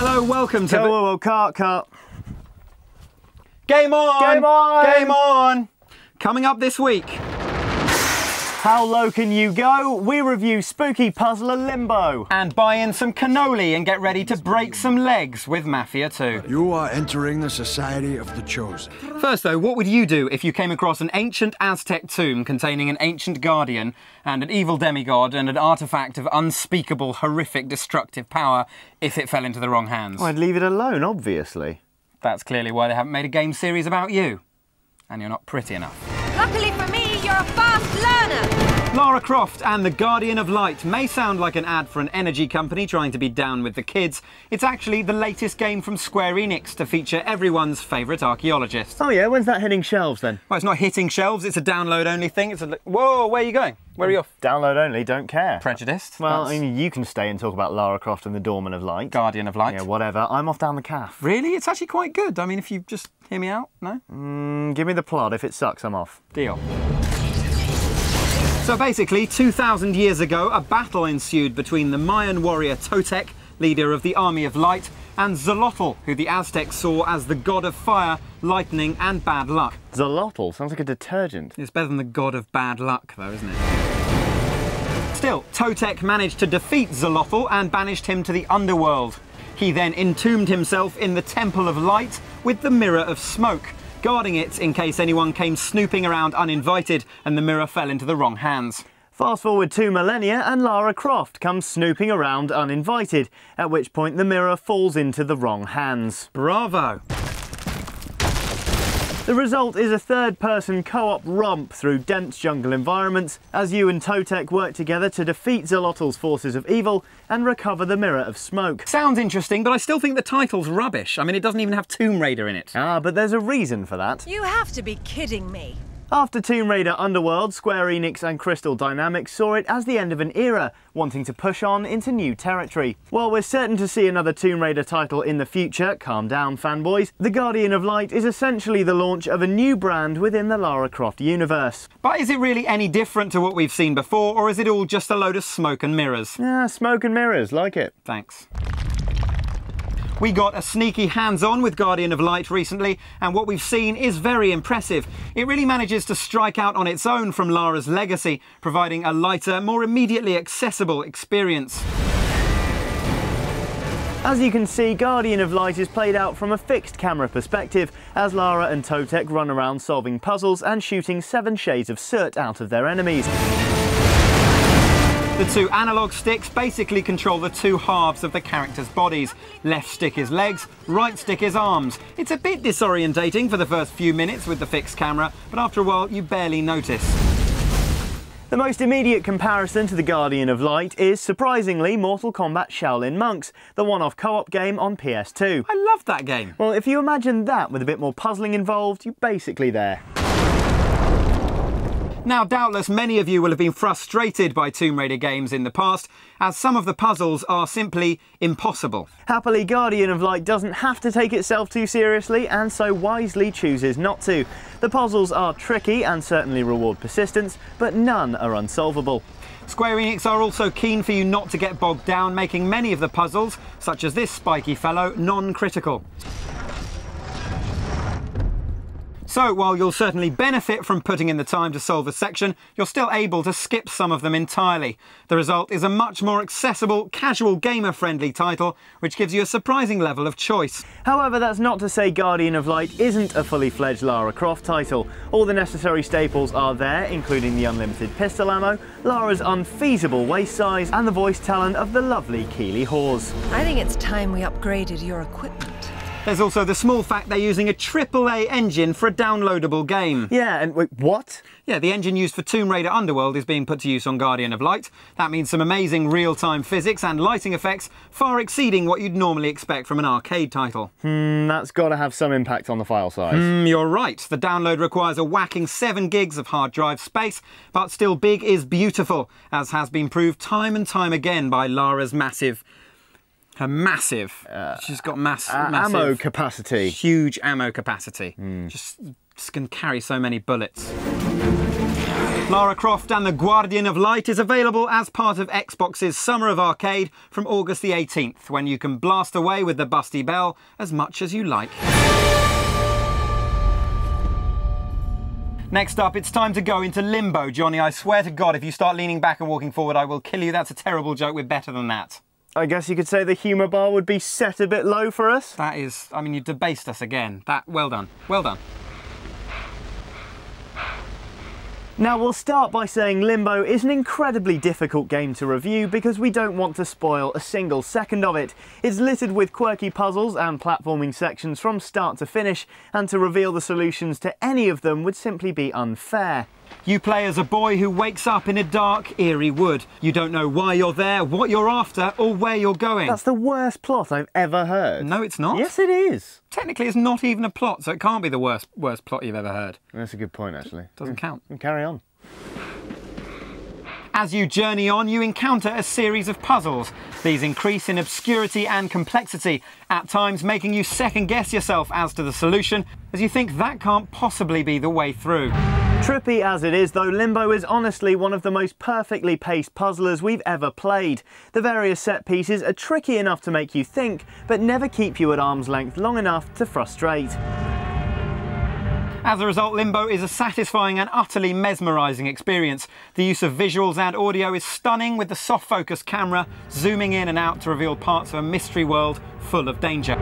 Hello, welcome to Whoa, cut. Game on! Game on! Game on! Coming up this week. How low can you go? We review spooky puzzler Limbo. And buy in some cannoli and get ready to break some legs with Mafia 2. You are entering the Society of the Chosen. First though, what would you do if you came across an ancient Aztec tomb containing an ancient guardian and an evil demigod and an artifact of unspeakable, horrific, destructive power if it fell into the wrong hands? I'd leave it alone, obviously. That's clearly why they haven't made a game series about you. And you're not pretty enough. Luckily for me, you're a fast learner! Lara Croft and the Guardian of Light may sound like an ad for an energy company trying to be down with the kids. It's actually the latest game from Square Enix to feature everyone's favourite archaeologist. Oh yeah, when's that hitting shelves then? Well, it's not hitting shelves, it's a download-only thing. It's a... Whoa, where are you going? Where are you off? Download only, don't care. Prejudiced? Well, I mean, you can stay and talk about Lara Croft and the Dawn of Light. Guardian of Light. Yeah, whatever. I'm off down the calf. Really? It's actually quite good. I mean, if you just hear me out, no? Give me the plot. If it sucks, I'm off. Deal. So basically, 2,000 years ago, a battle ensued between the Mayan warrior Totec, leader of the Army of Light, and Xolotl, who the Aztecs saw as the god of fire, lightning and bad luck. Xolotl sounds like a detergent. It's better than the god of bad luck, though, isn't it? Still, Totec managed to defeat Xolotl and banished him to the underworld. He then entombed himself in the Temple of Light with the Mirror of Smoke, guarding it in case anyone came snooping around uninvited and the mirror fell into the wrong hands. Fast forward 2 millennia and Lara Croft comes snooping around uninvited, at which point the mirror falls into the wrong hands. Bravo! The result is a third-person co-op romp through dense jungle environments as you and Totec work together to defeat Xolotl's forces of evil and recover the Mirror of Smoke. Sounds interesting, but I still think the title's rubbish. I mean, it doesn't even have Tomb Raider in it. Ah, but there's a reason for that. You have to be kidding me. After Tomb Raider Underworld, Square Enix and Crystal Dynamics saw it as the end of an era, wanting to push on into new territory. While we're certain to see another Tomb Raider title in the future, calm down fanboys, The Guardian of Light is essentially the launch of a new brand within the Lara Croft universe. But is it really any different to what we've seen before, or is it all just a load of smoke and mirrors? Yeah, smoke and mirrors, like it. Thanks. We got a sneaky hands-on with Guardian of Light recently, and what we've seen is very impressive. It really manages to strike out on its own from Lara's legacy, providing a lighter, more immediately accessible experience. As you can see, Guardian of Light is played out from a fixed camera perspective, as Lara and Totec run around solving puzzles and shooting 7 shades of soot out of their enemies. The 2 analog sticks basically control the 2 halves of the characters' bodies. Left stick is legs, right stick is arms. It's a bit disorientating for the first few minutes with the fixed camera, but after a while you barely notice. The most immediate comparison to the Guardian of Light is, surprisingly, Mortal Kombat Shaolin Monks, the one-off co-op game on PS2. I loved that game. Well, if you imagine that with a bit more puzzling involved, you're basically there. Now, doubtless many of you will have been frustrated by Tomb Raider games in the past, as some of the puzzles are simply impossible. Happily, Guardian of Light doesn't have to take itself too seriously, and so wisely chooses not to. The puzzles are tricky and certainly reward persistence, but none are unsolvable. Square Enix are also keen for you not to get bogged down, making many of the puzzles, such as this spiky fellow, non-critical. So, while you'll certainly benefit from putting in the time to solve a section, you're still able to skip some of them entirely. The result is a much more accessible, casual, gamer-friendly title, which gives you a surprising level of choice. However, that's not to say Guardian of Light isn't a fully fledged Lara Croft title. All the necessary staples are there, including the unlimited pistol ammo, Lara's unfeasible waist size, and the voice talent of the lovely Keeley Hawes. I think it's time we upgraded your equipment. There's also the small fact they're using a AAA engine for a downloadable game. Yeah, and wait, what? Yeah, the engine used for Tomb Raider Underworld is being put to use on Guardian of Light. That means some amazing real-time physics and lighting effects, far exceeding what you'd normally expect from an arcade title. That's got to have some impact on the file size. You're right. The download requires a whacking 7 gigs of hard drive space, but still big is beautiful, as has been proved time and time again by Lara's massive... she's got massive ammo capacity. Huge ammo capacity. Just can carry so many bullets. Lara Croft and the Guardian of Light is available as part of Xbox's Summer of Arcade from August the 18th, when you can blast away with the busty bell as much as you like. Next up, it's time to go into Limbo. Johnny, I swear to God, if you start leaning back and walking forward, I will kill you. That's a terrible joke. We're better than that. I guess you could say the humour bar would be set a bit low for us. That is, I mean, you debased us again. Well done. Well done. Now, we'll start by saying Limbo is an incredibly difficult game to review because we don't want to spoil a single second of it. It's littered with quirky puzzles and platforming sections from start to finish, and to reveal the solutions to any of them would simply be unfair. You play as a boy who wakes up in a dark, eerie wood. You don't know why you're there, what you're after, or where you're going. That's the worst plot I've ever heard. No, it's not. Yes, it is. Technically, it's not even a plot, so it can't be the worst plot you've ever heard. That's a good point, actually. Doesn't count. Carry on. As you journey on, you encounter a series of puzzles. These increase in obscurity and complexity, at times making you second-guess yourself as to the solution, as you think that can't possibly be the way through. Trippy as it is though, Limbo is honestly one of the most perfectly paced puzzlers we've ever played. The various set pieces are tricky enough to make you think, but never keep you at arm's length long enough to frustrate. As a result, Limbo is a satisfying and utterly mesmerising experience. The use of visuals and audio is stunning, with the soft focus camera zooming in and out to reveal parts of a mystery world full of danger.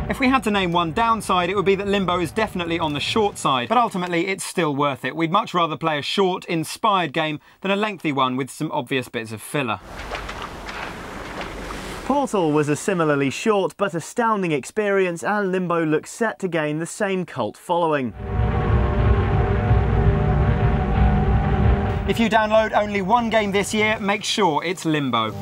If we had to name one downside, it would be that Limbo is definitely on the short side, but ultimately it's still worth it. We'd much rather play a short, inspired game than a lengthy one with some obvious bits of filler. Portal was a similarly short but astounding experience, and Limbo looks set to gain the same cult following. If you download only one game this year, make sure it's Limbo.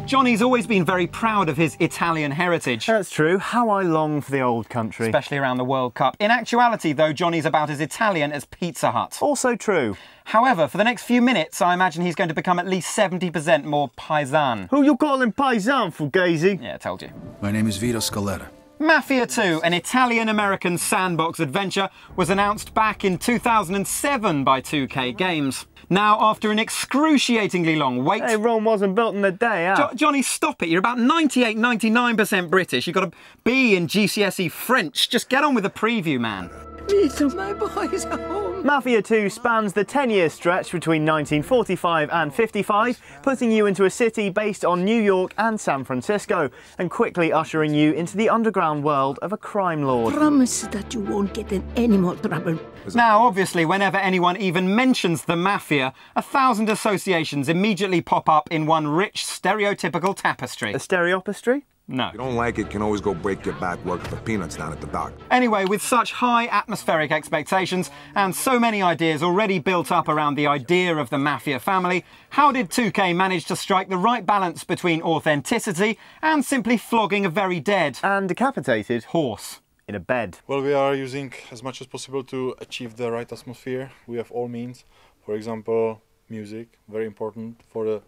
Johnny's always been very proud of his Italian heritage. That's true. How I long for the old country. Especially around the World Cup. In actuality, though, Johnny's about as Italian as Pizza Hut. Also true. However, for the next few minutes, I imagine he's going to become at least 70% more paisan. Who you calling paisan, Fugazi? Yeah, I told you. My name is Vito Scaletta. Mafia 2, an Italian-American sandbox adventure, was announced back in 2007 by 2K Games. Now, after an excruciatingly long wait... Hey, Rome wasn't built in a day, huh? Johnny, stop it. You're about 99% British. You've got a B in GCSE French. Just get on with the preview, man. Vito, my boys are home. Mafia 2 spans the 10-year stretch between 1945 and 55, putting you into a city based on New York and San Francisco, and quickly ushering you into the underground world of a crime lord. Promise that you won't get in any more trouble. Now, obviously, whenever anyone even mentions the Mafia, 1,000 associations immediately pop up in one rich, stereotypical tapestry. A stereopistry? No. If you don't like it, you can always go break your back working for peanuts down at the dock. Anyway, with such high atmospheric expectations and so many ideas already built up around the idea of the Mafia family, how did 2K manage to strike the right balance between authenticity and simply flogging a very dead and decapitated horse in a bed? Well, we are using as much as possible to achieve the right atmosphere. We have all means. For example, music, very important for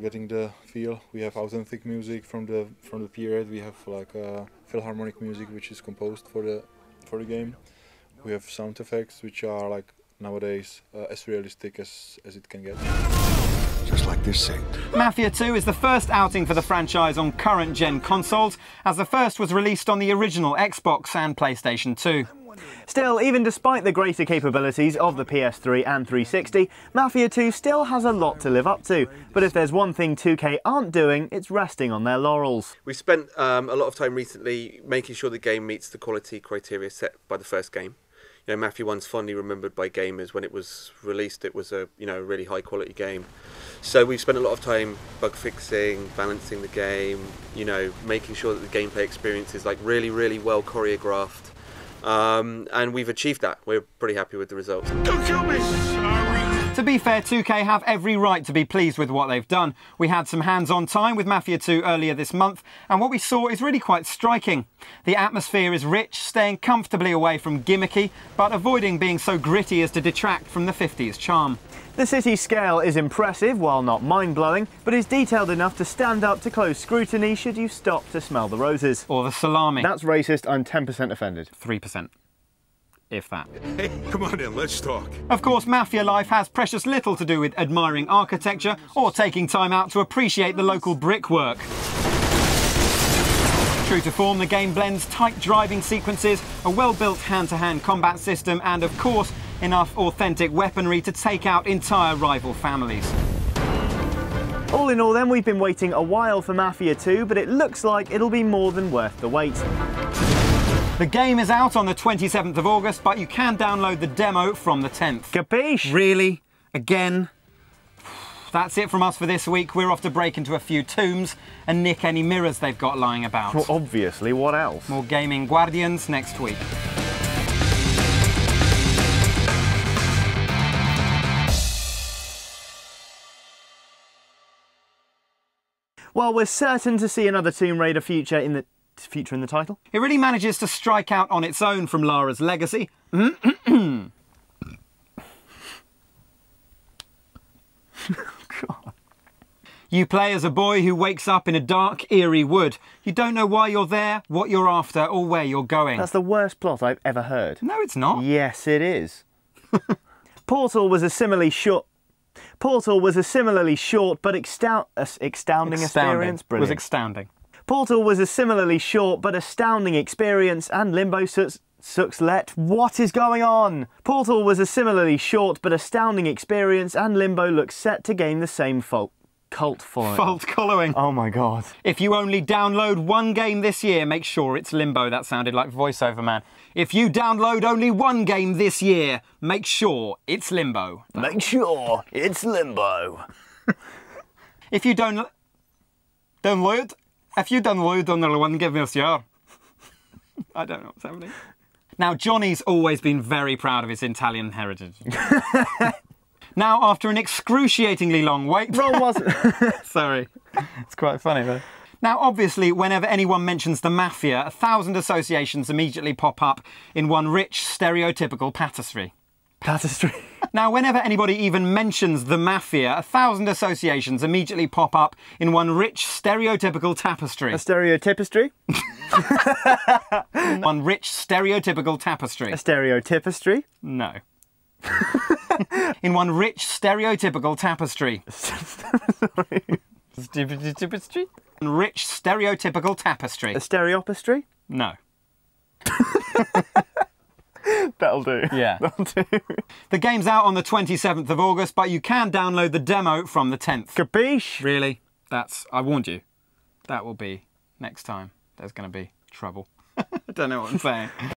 getting the feel. We have authentic music from the period. We have like philharmonic music which is composed for the game. We have sound effects which are like nowadays as realistic as it can get. Just like this scene. Mafia 2 is the first outing for the franchise on current-gen consoles, as the first was released on the original Xbox and PlayStation 2. Still, even despite the greater capabilities of the PS3 and 360, Mafia 2 still has a lot to live up to. But if there's one thing 2K aren't doing, it's resting on their laurels. We've spent a lot of time recently making sure the game meets the quality criteria set by the first game. You know, Mafia 1's fondly remembered by gamers. When it was released, it was a really high quality game. So we've spent a lot of time bug fixing, balancing the game, making sure that the gameplay experience is like really well choreographed. And we've achieved that. We're pretty happy with the results. Don't kill me! To be fair, 2K have every right to be pleased with what they've done. We had some hands-on time with Mafia 2 earlier this month, and what we saw is really quite striking. The atmosphere is rich, staying comfortably away from gimmicky, but avoiding being so gritty as to detract from the 50s charm. The city's scale is impressive, while not mind-blowing, but is detailed enough to stand up to close scrutiny should you stop to smell the roses. Or the salami. That's racist, I'm 10% offended. 3%. if that. Hey, come on in, let's talk. Of course, Mafia life has precious little to do with admiring architecture or taking time out to appreciate the local brickwork. True to form, the game blends tight driving sequences, a well-built hand-to-hand combat system, and of course, enough authentic weaponry to take out entire rival families. All in all then, we've been waiting a while for Mafia 2, but it looks like it'll be more than worth the wait. The game is out on the 27th of August, but you can download the demo from the 10th. Capiche? Really? Again? That's it from us for this week. We're off to break into a few tombs and nick any mirrors they've got lying about. Well, obviously, what else? More gaming Guardians next week. Well, we're certain to see another Tomb Raider feature in the title. It really manages to strike out on its own from Lara's legacy. God. You play as a boy who wakes up in a dark, eerie wood. You don't know why you're there, what you're after, or where you're going. That's the worst plot I've ever heard. No, it's not. Yes, it is. Portal was a similarly short but astounding experience. Brilliant. Was astounding. Portal was a similarly short but astounding experience, and Limbo what is going on? Portal was a similarly short but astounding experience, and Limbo looks set to gain the same cult following. Fault following. Oh my god. If you only download one game this year, make sure it's Limbo. That sounded like voiceover man. If you download only one game this year, make sure it's Limbo. Make sure it's Limbo. If you download only one game this year, I don't know what's happening. Now, Johnny's always been very proud of his Italian heritage. Now, after an excruciatingly long wait... Wrong was it? Sorry. It's quite funny, though. Now, obviously, whenever anyone mentions the Mafia, 1,000 associations immediately pop up in one rich, stereotypical tapestry. Tapestry. Now, whenever anybody even mentions the Mafia, 1,000 associations immediately pop up in one rich, stereotypical tapestry. A stereotypistry? One rich, stereotypical tapestry. A stereotypistry? No. In one rich, stereotypical tapestry. Sorry. Tapestry? Rich, stereotypical tapestry. A stereopistry? No. That'll do. Yeah. That'll do. The game's out on the 27th of August, but you can download the demo from the 10th. Capiche? Really? I warned you. That will be next time. There's going to be trouble. I don't know what I'm saying.